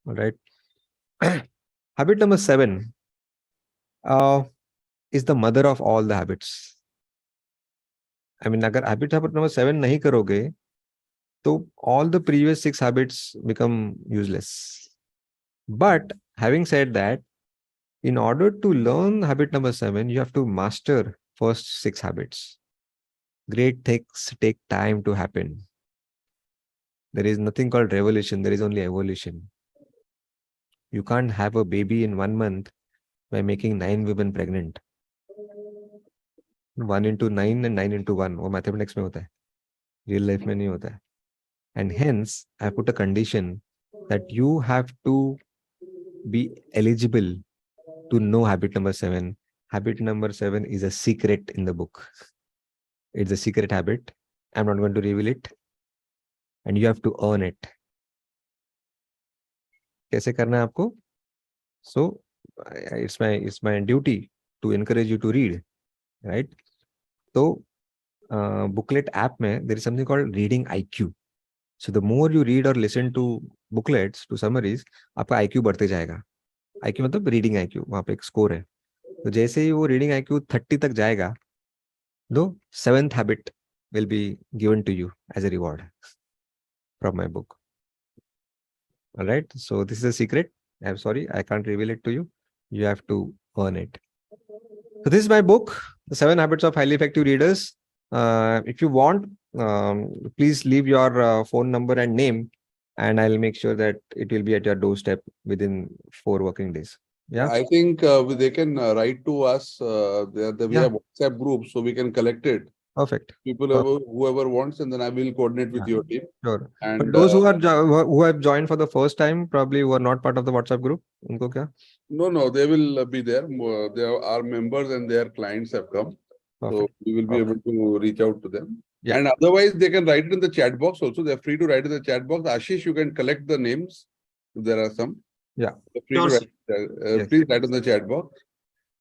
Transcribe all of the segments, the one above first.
All right. Habit number 7 uh, is the mother of all the habits. I mean, अगर habit number 7 नहीं करोगे, तो all the previous 6 habits become useless. But having said that, in order to learn habit number 7, you have to master first 6 habits. Great things take time to happen. There is nothing called revolution. There is only evolution. You can't have a baby in 1 month by making 9 women pregnant. 1 into 9 and 9 into 1. वो mathematics में होता है. Real life में नहीं होता है. And hence, I put a condition that you have to be eligible to know habit number 7. Habit number 7 is a secret in the book. It's a secret habit. I'm not going to reveal it. And you have to earn it. कैसे करना है आपको? So, it's my duty to encourage you to read, right? So, Booklet app में there is something called reading IQ. So the more you read or listen to booklets, to summaries, आपका IQ बढ़ते जाएगा. IQ मतलब reading IQ, वहाँ पे एक score है. तो जैसे ही वो reading IQ 30 तक जाएगा, the 7th habit will be given to you as a reward from my book. All right. So this is a secret. I'm sorry, I can't reveal it to you. You have to earn it. So this is my book, The 7 Habits of Highly Effective Readers. If you want, please leave your phone number and name, and I'll make sure that it will be at your doorstep within 4 working days. Yeah. I think they can write to us. We have WhatsApp group, so we can collect it. Perfect. People, whoever wants, and then I will coordinate with your team. Sure. And but those who have joined for the first time, probably who are not part of the WhatsApp group, unko kya? No, they will be there. They are members and their clients have come. Perfect. So we will be able to reach out to them. Yeah. And otherwise, they can write it in the chat box also. They're free to write in the chat box. Ashish, you can collect the names. There are some. Yeah. Free to write, please write in the chat box.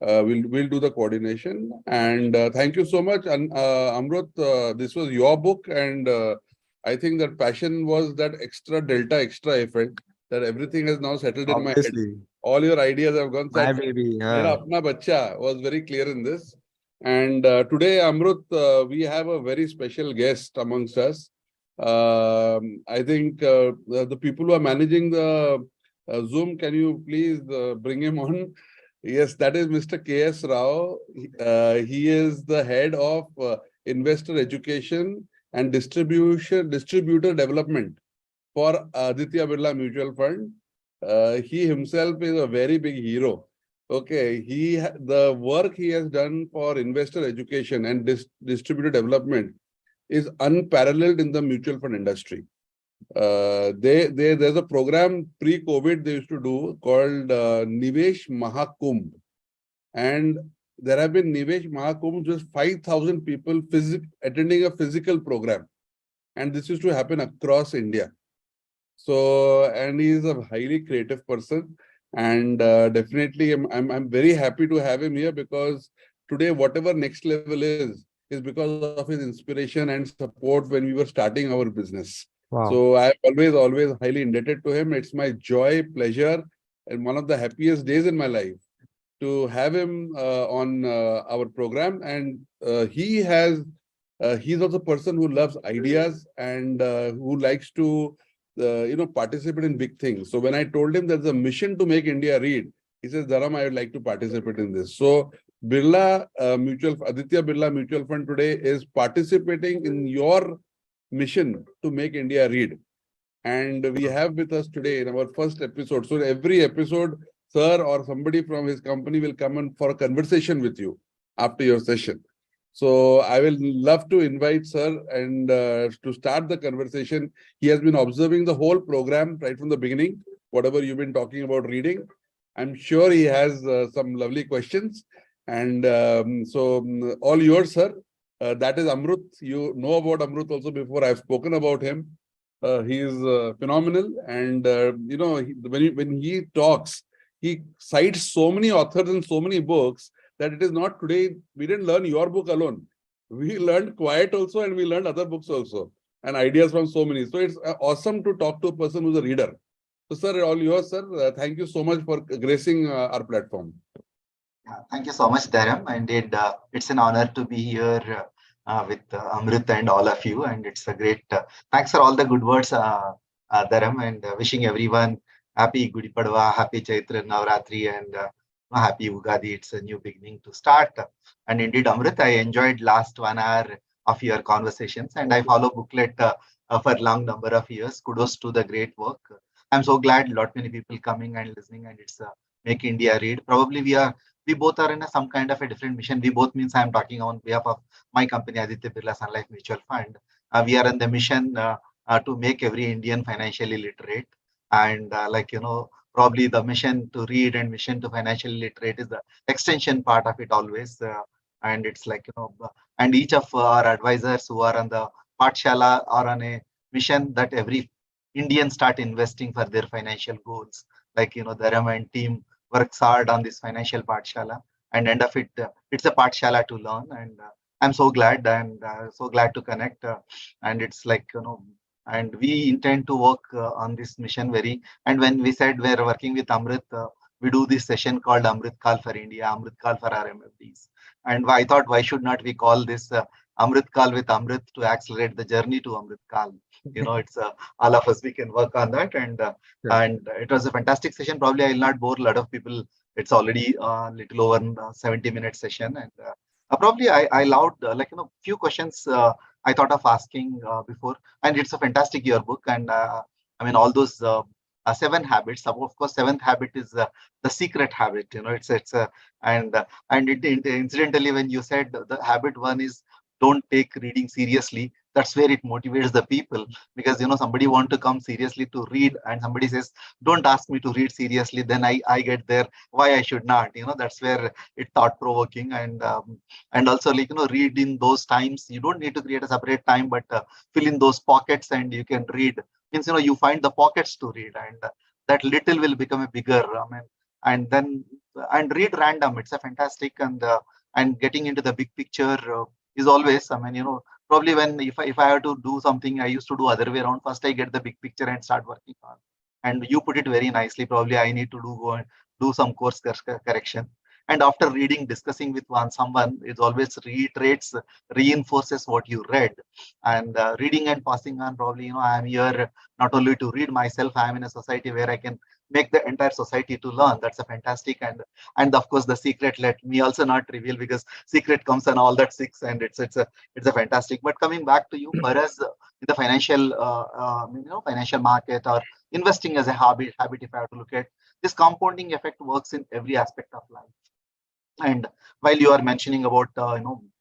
We'll do the coordination. And thank you so much. And Amrut, this was your book. And I think that passion was that extra effect that everything has now settled in my head. All your ideas have gone. My baby. Mera apna bacha was very clear in this. And today, Amrut, we have a very special guest amongst us. I think the people who are managing the Zoom, can you please bring him on? Yes, that is Mr. K.S. Rao. He is the head of investor education and distributor development for Aditya Birla Mutual Fund. He himself is a very big hero. Okay, the work he has done for investor education and distributor development is unparalleled in the mutual fund industry. There's a program pre-COVID they used to do called Nivesh Mahakumbh, and there have been Nivesh Mahakumbh, just 5,000 people attending a physical program, and this used to happen across India. So, and he is a highly creative person, and definitely I'm very happy to have him here, because today whatever next level is because of his inspiration and support when we were starting our business. Wow. So I'm always highly indebted to him. It's my joy, pleasure, and one of the happiest days in my life to have him on our program. And he's also a person who loves ideas and who likes to participate in big things. So when I told him there's a mission to make India read, he says, Dharam, I would like to participate in this. So Aditya Birla Mutual Fund today is participating in your mission to make India read. And we have with us today in our first episode. So every episode, sir or somebody from his company will come in for a conversation with you after your session. So I will love to invite sir and to start the conversation. He has been observing the whole program right from the beginning, whatever you've been talking about reading. I'm sure he has some lovely questions. And all yours, sir. That is Amrut. You know about Amrut also before. I've spoken about him. He is phenomenal. And, when he talks, he cites so many authors and so many books that it is not today. We didn't learn your book alone. We learned Quiet also, and we learned other books also, and ideas from so many. So it's awesome to talk to a person who's a reader. So, sir, all yours, sir. Thank you so much for gracing our platform. Yeah, thank you so much, Dharam. Indeed, it's an honor to be here with Amrut and all of you. And it's a great, thanks for all the good words, Dharam, and wishing everyone happy Gudi Padwa, happy Chaitra Navratri, and happy Ugadi. It's a new beginning to start. And indeed, Amrut, I enjoyed last 1 hour of your conversations, and I follow Booklet for a long number of years. Kudos to the great work. I'm so glad lot many people coming and listening, and it's Make India Read. Probably we both are in some kind of a different mission. We both means I'm talking on behalf of my company, Aditya Birla Sun Life Mutual Fund. We are on the mission to make every Indian financially literate. And probably the mission to read and mission to financially literate is the extension part of it always. And it's and each of our advisors who are on the Pathshala are on a mission that every Indian start investing for their financial goals. Dharam and team works hard on this financial Pathshala, and end of it, it's a Pathshala to learn. And I'm so glad and so glad to connect. And it's and we intend to work on this mission very. And when we said we're working with Amrut, we do this session called Amrut Call for India, Amrut Call for our MFDs. And I thought, why should not we call this Amrut Call with Amrut to accelerate the journey to Amrut Call? It's all of us, we can work on that. And it was a fantastic session. Probably I will not bore a lot of people. It's already a little over 70-minute session. And probably I loved few questions I thought of asking before. And it's a fantastic yearbook. And I mean, all those 7 habits. Of course, seventh habit is the secret habit. Incidentally, when you said the habit one is don't take reading seriously, that's where it motivates the people, because somebody want to come seriously to read, and somebody says don't ask me to read seriously, then I get there, why I should not. That's where it thought provoking. And also read in those times. You don't need to create a separate time, but fill in those pockets and you can read. Means you find the pockets to read, and that little will become a bigger. And read random. It's a fantastic. And getting into the big picture is always, probably when if I have to do something, I used to do other way around. First I get the big picture and start working on. And you put it very nicely. Probably I need to go and do some course correction. And after reading, discussing with someone, it always reiterates, reinforces what you read. And reading and passing on, probably, I am here not only to read myself, I am in a society where I can make the entire society to learn. That's a fantastic. And of course, the secret, let me also not reveal, because secret comes on all that six, and it's a fantastic. But coming back to you, for us in the financial market or investing as a habit, if I have to look at this, compounding effect works in every aspect of life. And while you are mentioning about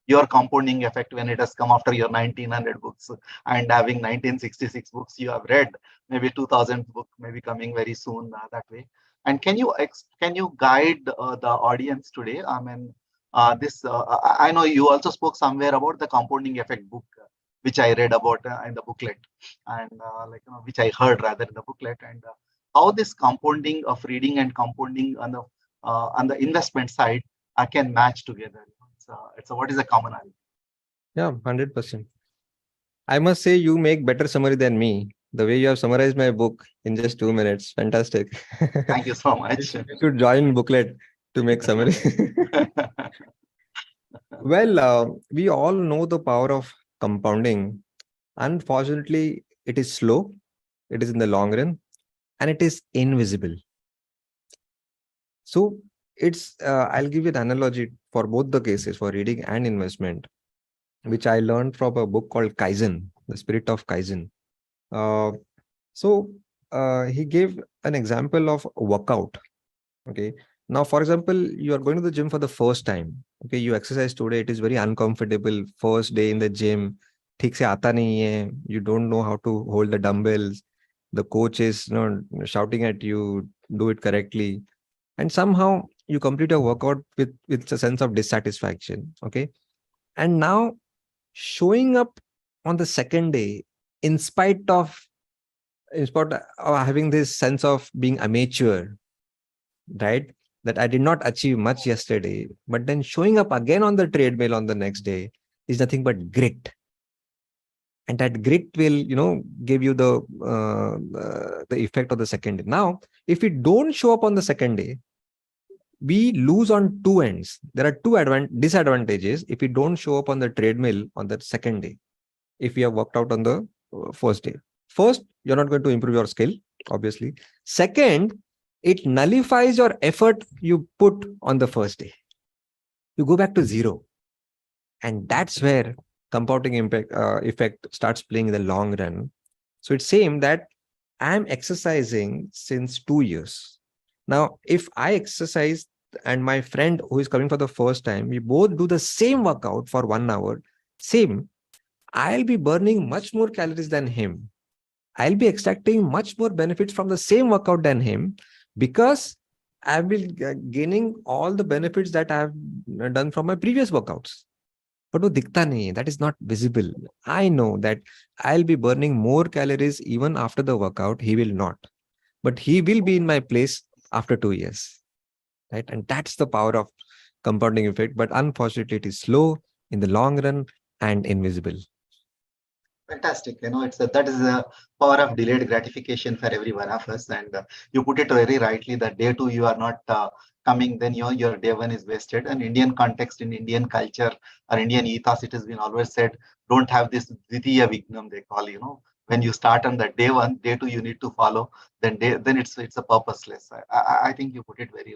your compounding effect when it has come after your 1900 books and having 1966 books you have read, maybe 2000 book maybe coming very soon that way. And can you guide the audience today? I mean, I know you also spoke somewhere about the compounding effect book, which I read about in the booklet, and which I heard rather in the booklet, and how this compounding of reading and compounding on the investment side can match together. It's what is a commonality? Yeah, 100%. I must say you make better summary than me. The way you have summarized my book in just 2 minutes, fantastic. Thank you so much. You should join Booklet to make summary. Well, we all know the power of compounding. Unfortunately, it is slow, it is in the long run, and it is invisible. So I'll give you an analogy for both the cases, for reading and investment, which I learned from a book called Kaizen, The Spirit of Kaizen. He gave an example of workout. Okay. Now, for example, you are going to the gym for the first time. Okay. You exercise today. It is very uncomfortable. First day in the gym. ठीक से आता नहीं है. You don't know how to hold the dumbbells. The coach is shouting at you, do it correctly. And somehow you complete your workout with a sense of dissatisfaction. Okay. And now showing up on the second day, in spite of having this sense of being amateur, right? That I did not achieve much yesterday, but then showing up again on the treadmill on the next day is nothing but grit. and that grit will, give you the effect of the second day. Now, if we don't show up on the second day, we lose on two ends. There are two disadvantages if we don't show up on the treadmill on the second day, if we have worked out on the first day. First, you're not going to improve your skill, obviously. Second, it nullifies your effort you put on the first day. You go back to zero. And that's where compounding effect starts playing in the long run. So it's same that I'm exercising since 2 years. Now, if I exercise and my friend who is coming for the first time, we both do the same workout for 1 hour, same, I'll be burning much more calories than him. I'll be extracting much more benefits from the same workout than him, because I've been gaining all the benefits that I've done from my previous workouts. But वो दिखता नहीं है, that is not visible. I know that I'll be burning more calories even after the workout. He will not. But he will be in my place after 2 years. Right? And that's the power of compounding effect. But unfortunately, it is slow in the long run and invisible. Fantastic. That is the power of delayed gratification for every one of us. And you put it very rightly that day two you are not coming, then your day one is wasted. And Indian context, in Indian culture or Indian ethos, it has been always said, don't have this Dvitiya Vignam, they call, when you start on the day one, day two you need to follow, then it's a purposeless. I think you put it very